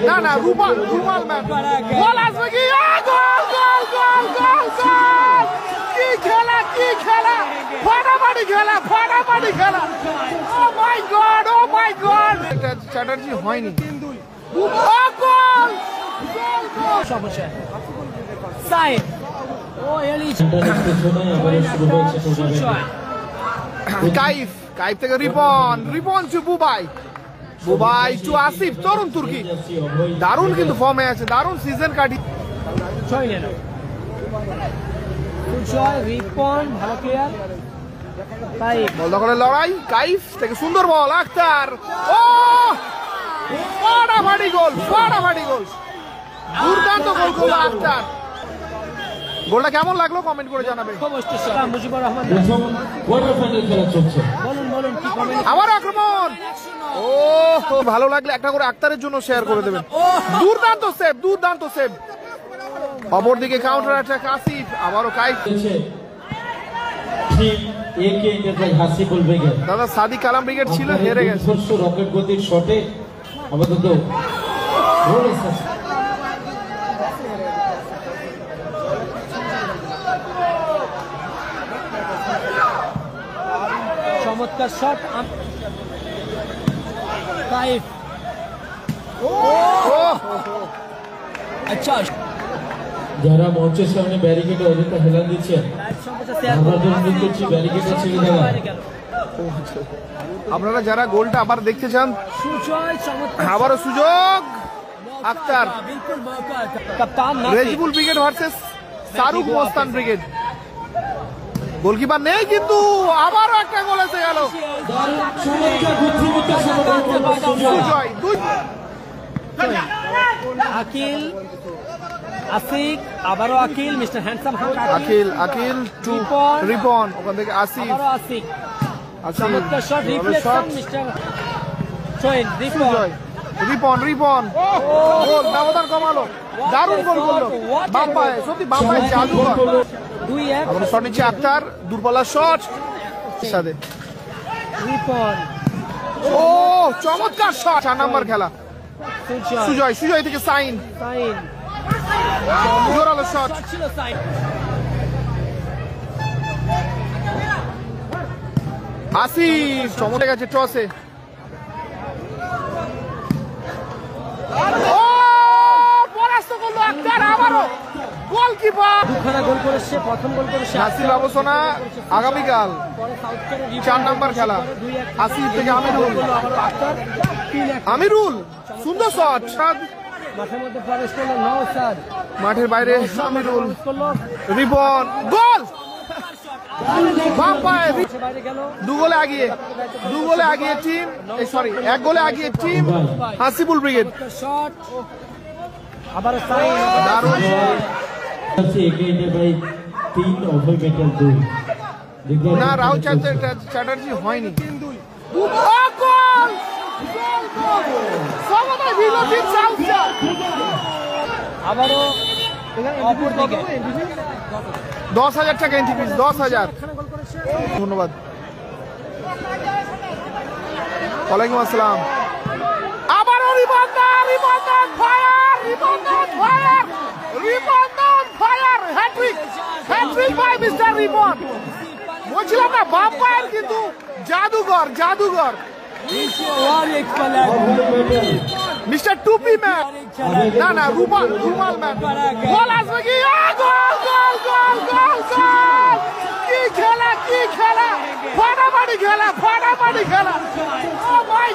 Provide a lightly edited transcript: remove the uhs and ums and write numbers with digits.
না না রুমাল ম্যান গোল আসবে কি গোল গোল গোল গোল গোল কি খেলা ফাটাফাটি খেলা ও মাই গড এটা চ্যাটার্জি হয়নি ও গোল সমস্যা সাইড ও এলি কাইফ থেকে রিপন টু বুবাই টু আসিফ তরুণ তুর্কি দারুণ কিন্তু ফর্মে আছে দারুণ সিজন কাটি রিপন ভালো প্লেয়ার বল দখলের লড়াই কাইফ থেকে সুন্দর বল আখতার ও ফাটাফাটি গোল দুর্দান্ত গোল করলো আখতার গোলটা কেমন লাগলো কমেন্ট করে জানাবে মুজিবুর রহমান আবার আক্রমণ ও ভালো লাগলে একটা করে আক্তারের জন্য শেয়ার করে দেবেন দুর্দান্ত সেভ অপরদিকে কাউন্টার অ্যাটাক আসিফ আবারও কাইফ দাদা সাদিক কালাম ব্রিগেড ছিল হেরে গেছে রকেট গতির শটে আপাতত চমৎকার শট কাইফ আচ্ছা যারা মঞ্চের সামনে ব্যারিকেডে অযথা হেলান দিচ্ছেন ব্যারিকেডে ছেড়ে দেওয়া আপনারা যারা গোলটা আবার দেখতে চান আবারও সুযোগ আক্তার কাপ্তান Rejibul brigade versus Shahrukh Mostan brigade goalkeeper নেই কিন্তু আবারও একটা গোল এসে গেল আকিল আসিক আবারও Akil mister handsome Akil to Ripon ওখান থেকে আসিফ আসিক চমৎকার shot reflection mister Sohel Ripon goal ব্যবধান কমালো দারুণ গোল করলো বাম্পায় জাদুঘর 2-1 শট নিচ্ছে আক্তার দূরপাল্লার শট সাথে রিপন ও চমৎকার শট 4 নাম্বার খেলা সুজয় থেকে সাইন জোরালো শট ছিল সাইড আসিফ চমকে গেছে টসে ও পরাস্ত করলো আক্তার আবারও গোলকিপার দুখানা গোল করেছে প্রথম গোল করেছে নাসির আলোচনা আগামীকাল 4 নাম্বার খেলা আসিফ থেকে আমিরুল সুন্দর শট মাঠের মধ্যে প্রবেশ করলো নওশাদ মাঠের বাইরে আমিরুল রিপন গোল বাইরে গেল দু গোলে আগিয়ে টিম এক গোলে আগিয়ে টিম হাসিবুল ব্রিগেড শট আবার সাইন দারুণ না রাহুল চ্যাটার্জি হয়নি আবারও অপর দিকে 10,000 টাকা এন্ট্রি ফিস 10,000 ধন্যবাদ ওয়ালাইকুম আসসালাম আবারও rebound fire hat trick by mister রিবন বলছিলাম না বাম্পায়ার কিন্তু জাদুঘর মিস্টার টুপি ম্যান না রুমাল ম্যান গোল আসবে কি গোল কি খেলা ফাটাফাটি খেলা ও মাই